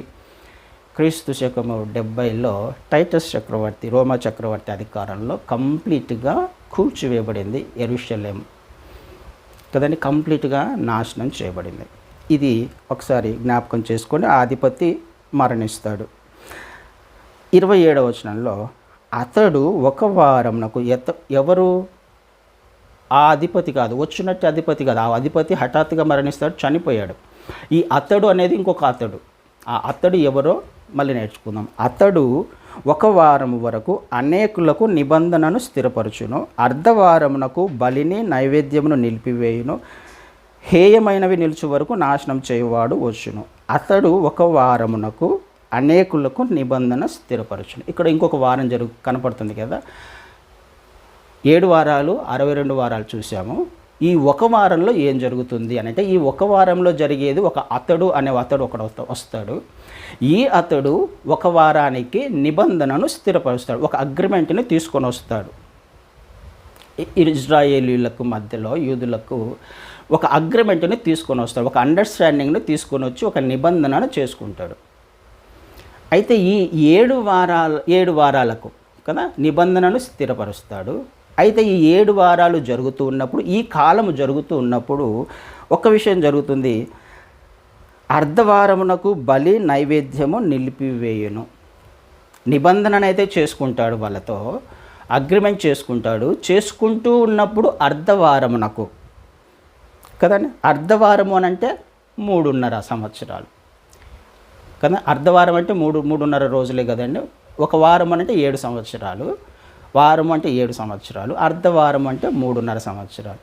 క్రీస్తు శకము 70లో టైటస్ చక్రవర్తి, రోమా చక్రవర్తి అధికారంలో కంప్లీట్గా కూల్చివేయబడింది యెరూషలేము కదండి, కంప్లీట్గా నాశనం చేయబడింది. ఇది ఒకసారి జ్ఞాపకం చేసుకొని ఆ అధిపతి మరణిస్తాడు. 27వ వచనంలో అతడు ఒక వారమునకు ఎవరు? ఆ అధిపతి కాదు, వచ్చినట్టు అధిపతి కాదు. ఆ అధిపతి హఠాత్తుగా మరణిస్తాడు, చనిపోయాడు. ఈ అతడు అనేది ఇంకొక అతడు. ఆ అతడు ఎవరో మళ్ళీ నేర్చుకుందాం. అతడు ఒక వారము వరకు అనేకులకు నిబంధనను స్థిరపరచును, అర్ధవారమునకు బలిని నైవేద్యమును నిలిపివేయును, హేయమైనవి నిలుచు వరకు నాశనం చేయువాడు వచ్చును. అతడు ఒక వారమునకు అనేకులకు నిబంధన స్థిరపరచును. ఇక్కడ ఇంకొక వారం కనపడుతుంది కదా. 7 వారాలు 62 వారాలు చూసాము. ఈ ఒక వారంలో ఏం జరుగుతుంది అని అంటే, ఈ ఒక వారంలో జరిగేది ఒక అతడు అనే అతడు ఒకడు వస్తాడు. ఈ అతడు ఒక వారానికి నిబంధనను స్థిరపరుస్తాడు, ఒక అగ్రిమెంట్ని తీసుకొని వస్తాడు. ఇజ్రాయేలీలకు మధ్యలో యూదులకు ఒక అగ్రిమెంట్ని తీసుకొని వస్తాడు, ఒక అండర్స్టాండింగ్ని తీసుకొని వచ్చి ఒక నిబంధనను చేసుకుంటాడు. అయితే ఈ 7 వారాలకు కదా నిబంధనను స్థిరపరుస్తాడు. అయితే ఈ 7 వారాలు జరుగుతూ ఉన్నప్పుడు, ఈ కాలము జరుగుతూ ఉన్నప్పుడు ఒక విషయం జరుగుతుంది. అర్ధవారమునకు బలి నైవేద్యము నిలిపివేయును. నిబంధననైతే చేసుకుంటాడు, వాళ్ళతో అగ్రిమెంట్ చేసుకుంటాడు. చేసుకుంటూ ఉన్నప్పుడు అర్ధవారమునకు కదండి, అర్ధవారము అని అంటే 3.5 సంవత్సరాలు కదా. అర్ధవారం అంటే 3.5 రోజులే కదండి. ఒక వారం అంటే 7 సంవత్సరాలు, వారం అంటే 7 సంవత్సరాలు, అర్ధవారం అంటే 3.5 సంవత్సరాలు.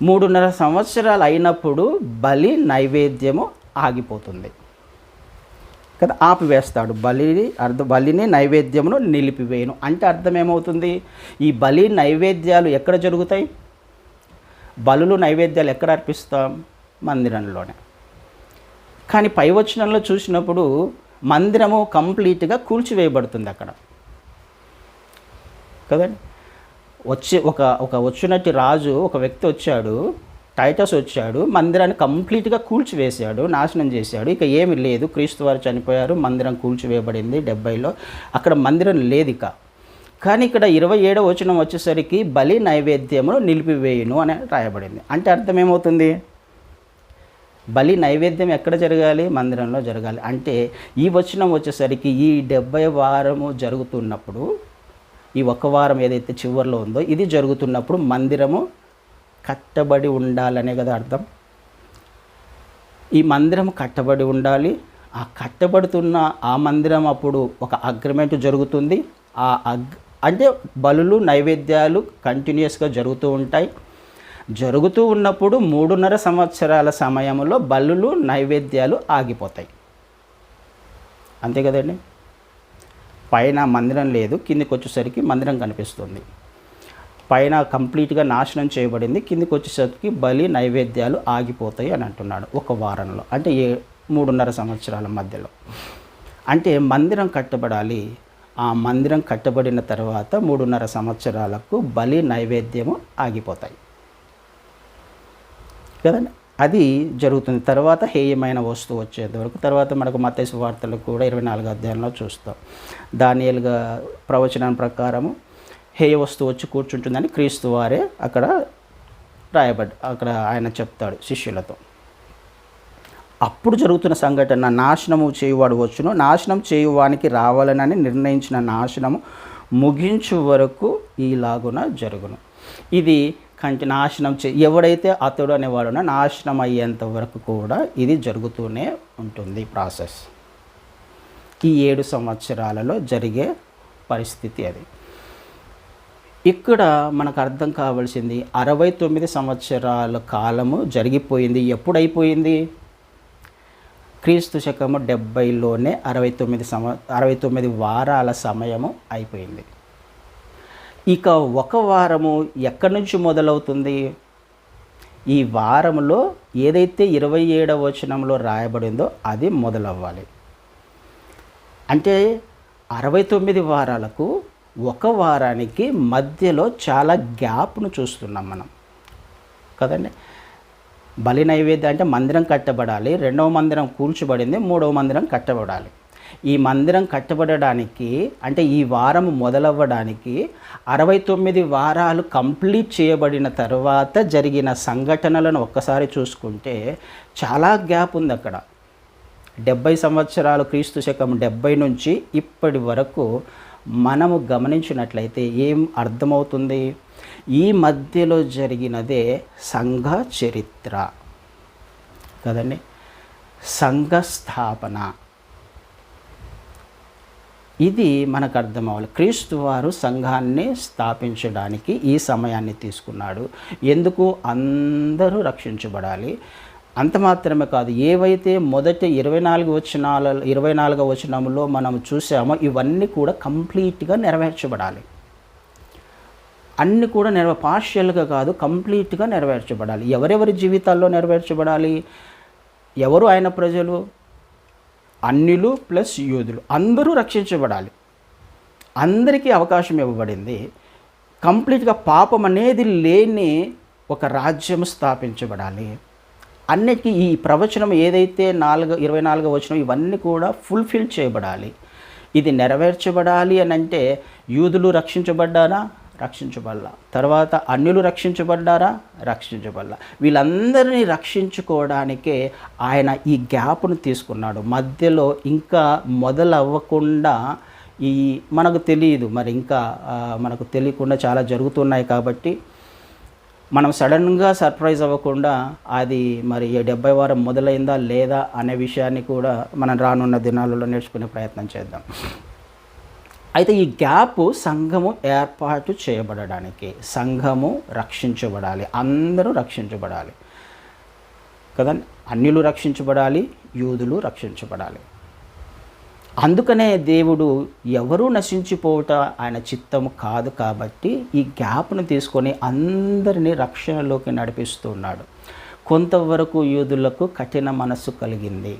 3.5 సంవత్సరాలు అయినప్పుడు బలి నైవేద్యము ఆగిపోతుంది కదా, ఆపివేస్తాడు. బలిని నైవేద్యమును నిలిపివేయను అంటే అర్థం ఏమవుతుంది? ఈ బలి నైవేద్యాలు ఎక్కడ జరుగుతాయి? బలులు నైవేద్యాలు ఎక్కడ అర్పిస్తాం? మందిరంలోనే. కానీ పై వచనంలో చూసినప్పుడు మందిరము కంప్లీట్గా కూల్చివేయబడుతుంది అక్కడ కదండి. ఒక వచ్చినట్టు రాజు, ఒక వ్యక్తి వచ్చాడు, టైటస్ వచ్చాడు, మందిరాన్ని కంప్లీట్గా కూల్చివేశాడు, నాశనం చేశాడు. ఇక ఏమి లేదు, క్రీస్తు వారు చనిపోయారు, మందిరం కూల్చివేయబడింది 70లో, అక్కడ మందిరం లేదు ఇక. కానీ ఇక్కడ 27వ వచనం వచ్చేసరికి బలి నైవేద్యమును నిలిపివేయును అని రాయబడింది. అంటే అర్థం ఏమవుతుంది? బలి నైవేద్యం ఎక్కడ జరగాలి? మందిరంలో జరగాలి. అంటే ఈ వచనం వచ్చేసరికి ఈ 70 వారము జరుగుతున్నప్పుడు, ఈ ఒక వారం ఏదైతే చివరిలో ఉందో ఇది జరుగుతున్నప్పుడు మందిరము కట్టబడి ఉండాలనే కదా అర్థం. ఈ మందిరం కట్టబడి ఉండాలి. ఆ కట్టబడుతున్న ఆ మందిరం అప్పుడు ఒక అగ్రిమెంట్ జరుగుతుంది. అంటే బలులు నైవేద్యాలు కంటిన్యూస్గా జరుగుతూ ఉంటాయి. జరుగుతూ ఉన్నప్పుడు 3.5 సంవత్సరాల సమయంలో బలులు నైవేద్యాలు ఆగిపోతాయి. అంతే కదండి. పైన మందిరం లేదు, కిందికి వచ్చేసరికి మందిరం కనిపిస్తుంది. పైన కంప్లీట్గా నాశనం చేయబడింది, కిందికి వచ్చేసరికి బలి నైవేద్యాలు ఆగిపోతాయి అని అంటున్నాడు. ఒక వారంలో అంటే 3.5 సంవత్సరాల మధ్యలో. అంటే మందిరం కట్టబడాలి. ఆ మందిరం కట్టబడిన తర్వాత 3.5 సంవత్సరాలకు బలి నైవేద్యము ఆగిపోతాయి కదండి. అది జరుగుతుంది. తర్వాత హేయమైన వస్తువు వచ్చేంత వరకు. తర్వాత మనకు మత్తయి సువార్తలు కూడా 24వ అధ్యాయంలో చూస్తాం. దానియేలుగా ప్రవచనం ప్రకారము హేయ వస్తువు వచ్చి కూర్చుంటుందని క్రీస్తు వారే అక్కడ అక్కడ ఆయన చెప్తాడు శిష్యులతో. అప్పుడు జరుగుతున్న సంఘటన, నాశనము చేయువాడు వచ్చును, నాశనం చేయువానికి రావాలని నిర్ణయించిన నాశనము ముగించు వరకు ఈలాగున జరుగును. ఇది నాశనం ఎవడైతే అతడు అనేవాడునో నాశనం అయ్యేంత వరకు కూడా ఇది జరుగుతూనే ఉంటుంది ప్రాసెస్. ఈ 7 సంవత్సరాలలో జరిగే పరిస్థితి అది. ఇక్కడ మనకు అర్థం కావాల్సింది 69 సంవత్సరాల కాలము జరిగిపోయింది. ఎప్పుడైపోయింది? క్రీస్తు శకము 70లోనే 69 వారాల సమయము అయిపోయింది. ఇక ఒక వారము ఎక్కడి నుంచి మొదలవుతుంది? ఈ వారములో ఏదైతే 27వ వచనంలో రాయబడిందో అది మొదలవ్వాలి. అంటే 69 వారాలకు ఒక వారానికి మధ్యలో చాలా గ్యాప్ను చూస్తున్నాం మనం కదండి. బలి నైవేద్యం అంటే మందిరం కట్టబడాలి, రెండవ మందిరం కూల్చబడింది, మూడవ మందిరం కట్టబడాలి. ఈ మందిరం కట్టబడడానికి అంటే ఈ వారం మొదలవ్వడానికి 69 వారాలు కంప్లీట్ చేయబడిన తర్వాత జరిగిన సంఘటనలను ఒక్కసారి చూసుకుంటే చాలా గ్యాప్ ఉంది అక్కడ. 70 సంవత్సరాలు క్రీస్తు శకం 70 నుంచి ఇప్పటి వరకు మనము గమనించినట్లయితే ఏం అర్థమవుతుంది? ఈ మధ్యలో జరిగినదే సంఘ చరిత్ర కదండి, సంఘ స్థాపన. ఇది మనకు అర్థం అవ్వాలి. క్రీస్తు వారు సంఘాన్ని స్థాపించడానికి ఈ సమయాన్ని తీసుకున్నాడు. ఎందుకు? అందరూ రక్షించబడాలి. అంత మాత్రమే కాదు, ఏవైతే మొదటి 24వ వచనంలో మనం చూసామో ఇవన్నీ కూడా కంప్లీట్గా నెరవేర్చబడాలి. అన్నీ కూడా పార్షియల్గా కాదు, కంప్లీట్గా నెరవేర్చబడాలి. ఎవరెవరి జీవితాల్లో నెరవేర్చబడాలి? ఎవరు ఆయన ప్రజలు? అన్యులు ప్లస్ యూదులు అందరూ రక్షించబడాలి. అందరికీ అవకాశం ఇవ్వబడింది. కంప్లీట్గా పాపం అనేది లేని ఒక రాజ్యం స్థాపించబడాలి. అన్నిటికీ ఈ ప్రవచనం ఏదైతే 24వ వచనం ఇవన్నీ కూడా ఫుల్ఫిల్ చేయబడాలి. ఇది నెరవేర్చబడాలి అని అంటే యూదులు రక్షించబడ్డారా? రక్షించబడాల. తర్వాత అన్యులు రక్షించబడ్డారా? రక్షించబడాల. వీళ్ళందరినీ రక్షించుకోవడానికే ఆయన ఈ గ్యాప్ను తీసుకున్నాడు. మధ్యలో ఇంకా మొదలవ్వకుండా మనకు తెలియదు, మరి ఇంకా మనకు తెలియకుండా చాలా జరుగుతున్నాయి కాబట్టి మనం సడన్గా సర్ప్రైజ్ అవ్వకుండా అది మరి 70 వారం మొదలైందా లేదా అనే విషయాన్ని కూడా మనం రానున్న దినాలలో నేర్చుకునే ప్రయత్నం చేద్దాం. అయితే ఈ గ్యాప్ సంఘము ఏర్పాటు చేయబడడానికి, సంఘము రక్షించబడాలి, అందరూ రక్షించబడాలి కదండి. అన్యులు రక్షించబడాలి, యూదులు రక్షించబడాలి. అందుకనే దేవుడు ఎవరూ నశించిపోవట ఆయన చిత్తము కాదు కాబట్టి ఈ గ్యాప్ను తీసుకొని అందరినీ రక్షణలోకి నడిపిస్తున్నాడు. కొంతవరకు యూదులకు కఠిన మనస్సు కలిగింది.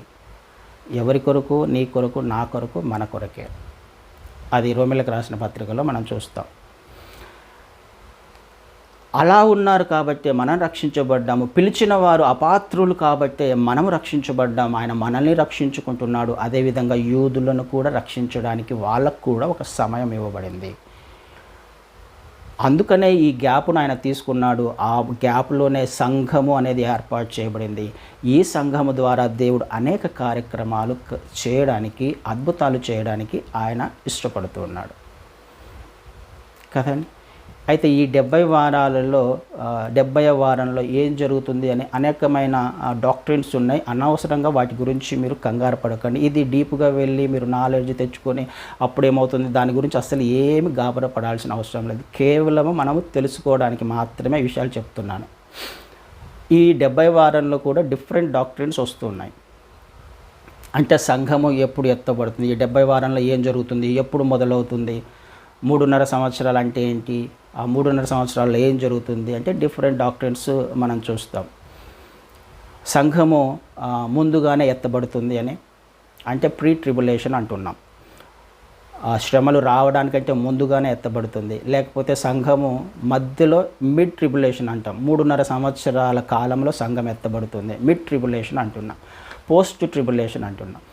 ఎవరి కొరకు? నీ కొరకు, నా కొరకు, మన కొరకే. అది రోమీయులకు రాసిన పత్రికలో మనం చూస్తాం. అలా ఉన్నారు కాబట్టే మనం రక్షించబడ్డాము. పిలిచిన వారు అపాత్రులు కాబట్టే మనము రక్షించబడ్డాము. ఆయన మనల్ని రక్షించుకుంటున్నాడు. అదేవిధంగా యూదులను కూడా రక్షించడానికి వాళ్ళకు కూడా ఒక సమయం ఇవ్వబడింది. అందుకనే ఈ గ్యాప్ను ఆయన తీసుకున్నాడు. ఆ గ్యాప్లోనే సంఘము అనేది ఏర్పాటు చేయబడింది. ఈ సంఘము ద్వారా దేవుడు అనేక కార్యక్రమాలు చేయడానికి, అద్భుతాలు చేయడానికి ఆయన ఇష్టపడుతూ ఉన్నాడు కదండి. అయితే ఈ 70 వారాలలో 70వ వారంలో ఏం జరుగుతుంది అని అనేకమైన డాక్ట్రిన్స్ ఉన్నాయి. అనవసరంగా వాటి గురించి మీరు కంగారు పడకండి. ఇది డీప్గా వెళ్ళి మీరు నాలెడ్జ్ తెచ్చుకొని అప్పుడేమవుతుంది దాని గురించి అసలు ఏమి గాబరా పడాల్సిన అవసరం లేదు. కేవలము మనము తెలుసుకోవడానికి మాత్రమే ఈ విషయాలు చెప్తున్నాను. ఈ 70 వారంలో కూడా డిఫరెంట్ డాక్ట్రిన్స్ వస్తున్నాయి. అంటే సంఘము ఎప్పుడు ఎత్తబడుతుంది, ఈ 70 వారంలో ఏం జరుగుతుంది, ఎప్పుడు మొదలవుతుంది, 3.5 సంవత్సరాలు అంటే ఏంటి, ఆ 3.5 సంవత్సరాల్లో ఏం జరుగుతుంది అంటే డిఫరెంట్ డాక్ట్రిన్స్ మనం చూస్తాం. సంఘము ముందుగానే ఎత్తబడుతుంది అని అంటే ప్రీ ట్రిబులేషన్ అంటున్నాం. శ్రమలు రావడానికంటే ముందుగానే ఎత్తబడుతుంది. లేకపోతే సంఘము మధ్యలో మిడ్ ట్రిబులేషన్ అంటాం. 3.5 సంవత్సరాల కాలంలో సంఘం ఎత్తబడుతుంది, మిడ్ ట్రిబులేషన్ అంటున్నాం. పోస్ట్ ట్రిబులేషన్ అంటున్నాం.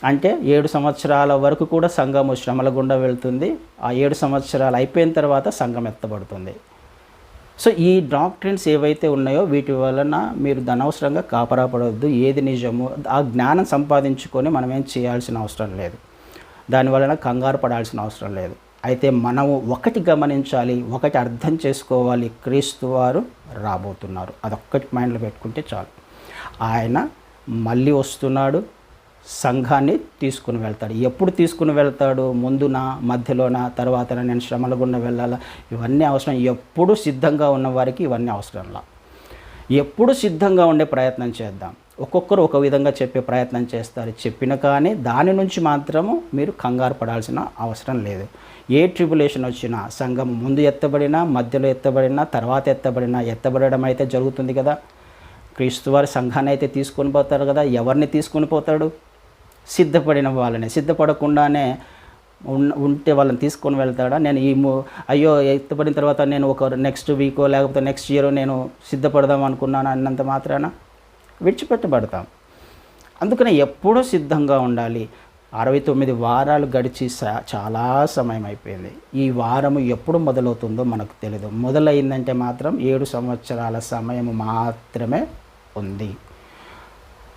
అంటే 7 సంవత్సరాల వరకు కూడా సంఘము శ్రమల గుండా వెళ్తుంది. ఆ 7 సంవత్సరాలు అయిపోయిన తర్వాత సంఘం ఎత్తబడుతుంది. సో ఈ డాక్ట్రిన్స్ ఏవైతే ఉన్నాయో వీటి వలన మీరు అనవసరంగా కాపరాపడవద్దు. ఏది నిజము ఆ జ్ఞానం సంపాదించుకొని మనం ఏం చేయాల్సిన అవసరం లేదు. దానివలన కంగారు పడాల్సిన అవసరం లేదు. అయితే మనము ఒకటి గమనించాలి, ఒకటి అర్థం చేసుకోవాలి, క్రీస్తు వారు రాబోతున్నారు. అదొక్కటి మైండ్లో పెట్టుకుంటే చాలు. ఆయన మళ్ళీ వస్తున్నాడు, సంఘాన్ని తీసుకుని వెళ్తాడు. ఎప్పుడు తీసుకుని వెళ్తాడు? ముందున, మధ్యలోన, తర్వాత నేను శ్రమల గుండా వెళ్ళాలా? ఇవన్నీ అవసరం. ఎప్పుడు సిద్ధంగా ఉన్న వారికి ఇవన్నీ అవసరంలా. ఎప్పుడు సిద్ధంగా ఉండే ప్రయత్నం చేద్దాం. ఒక్కొక్కరు ఒక విధంగా చెప్పే ప్రయత్నం చేస్తారు. చెప్పిన కానీ దాని నుంచి మాత్రము మీరు కంగారు పడాల్సిన అవసరం లేదు. ఏ ట్రిబులేషన్ వచ్చినా, సంఘం ముందు ఎత్తబడినా, మధ్యలో ఎత్తబడినా, తర్వాత ఎత్తబడడం అయితే జరుగుతుంది కదా. క్రీస్తు వారి సంఘాన్ని అయితే తీసుకొని పోతాడు కదా. ఎవరిని తీసుకొని పోతాడు? సిద్ధపడిన వాళ్ళని. సిద్ధపడకుండానే ఉంటే వాళ్ళని తీసుకొని వెళ్తాడా? నేను అయ్యో ఎత్తపడిన తర్వాత నేను ఒక నెక్స్ట్ వీకో లేకపోతే నెక్స్ట్ ఇయర్ నేను సిద్ధపడదాం అనుకున్నాను అన్నంత మాత్రాన విడిచిపెట్టబడతాం. అందుకనే ఎప్పుడూ సిద్ధంగా ఉండాలి. 69 వారాలు గడిచి చాలా సమయం అయిపోయింది. ఈ వారము ఎప్పుడు మొదలవుతుందో మనకు తెలియదు. మొదలైందంటే మాత్రం 7 సంవత్సరాల సమయం మాత్రమే ఉంది.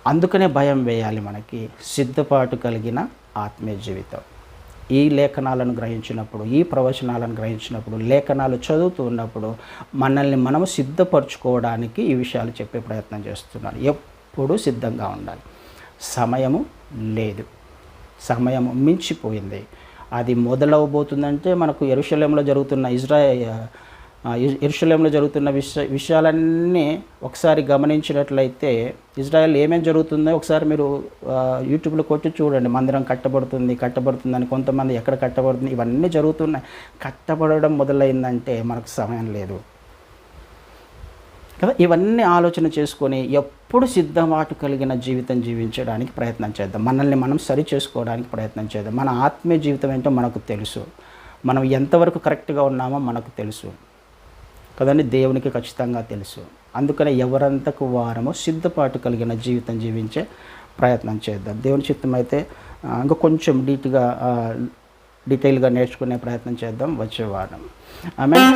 అందుకనే భయం వేయాలి మనకి. సిద్ధపాటు కలిగిన ఆత్మీయ జీవితం. ఈ లేఖనాలను గ్రహించినప్పుడు, ఈ ప్రవచనాలను గ్రహించినప్పుడు, లేఖనాలు చదువుతూ ఉన్నప్పుడు మనల్ని మనము సిద్ధపరచుకోవడానికి ఈ విషయాలు చెప్పే ప్రయత్నం చేస్తున్నాను. ఎప్పుడూ సిద్ధంగా ఉండాలి. సమయము లేదు, సమయము మించిపోయింది. అది మొదలవబోతుందంటే మనకు యెరూషలేములో జరుగుతున్న యెరూషలేములో జరుగుతున్న విషయాలన్నీ ఒకసారి గమనించినట్లయితే ఇజ్రాయెల్ ఏమేమి జరుగుతుందో ఒకసారి మీరు యూట్యూబ్లో కొట్టి చూడండి. మందిరం కట్టబడుతుందని, కొంతమంది ఎక్కడ కట్టబడుతుంది, ఇవన్నీ జరుగుతున్నాయి. కట్టబడడం మొదలైందంటే మనకు సమయం లేదు కదా. ఇవన్నీ ఆలోచన చేసుకొని ఎప్పుడు సిద్ధపాటు కలిగిన జీవితం జీవించడానికి ప్రయత్నం చేద్దాం. మనల్ని మనం సరి చేసుకోవడానికి ప్రయత్నం చేద్దాం. మన ఆత్మీయ జీవితం ఏంటో మనకు తెలుసు. మనం ఎంతవరకు కరెక్ట్గా ఉన్నామో మనకు తెలుసు కదండి. దేవునికి ఖచ్చితంగా తెలుసు. అందుకనే ఎవరంతకు వారమో సిద్ధపాటు కలిగిన జీవితం జీవించే ప్రయత్నం చేద్దాం. దేవుని చిత్తం అయితే ఇంకా కొంచెం డీటెయిల్గా నేర్చుకునే ప్రయత్నం చేద్దాం వచ్చే వారం. ఆమేన్.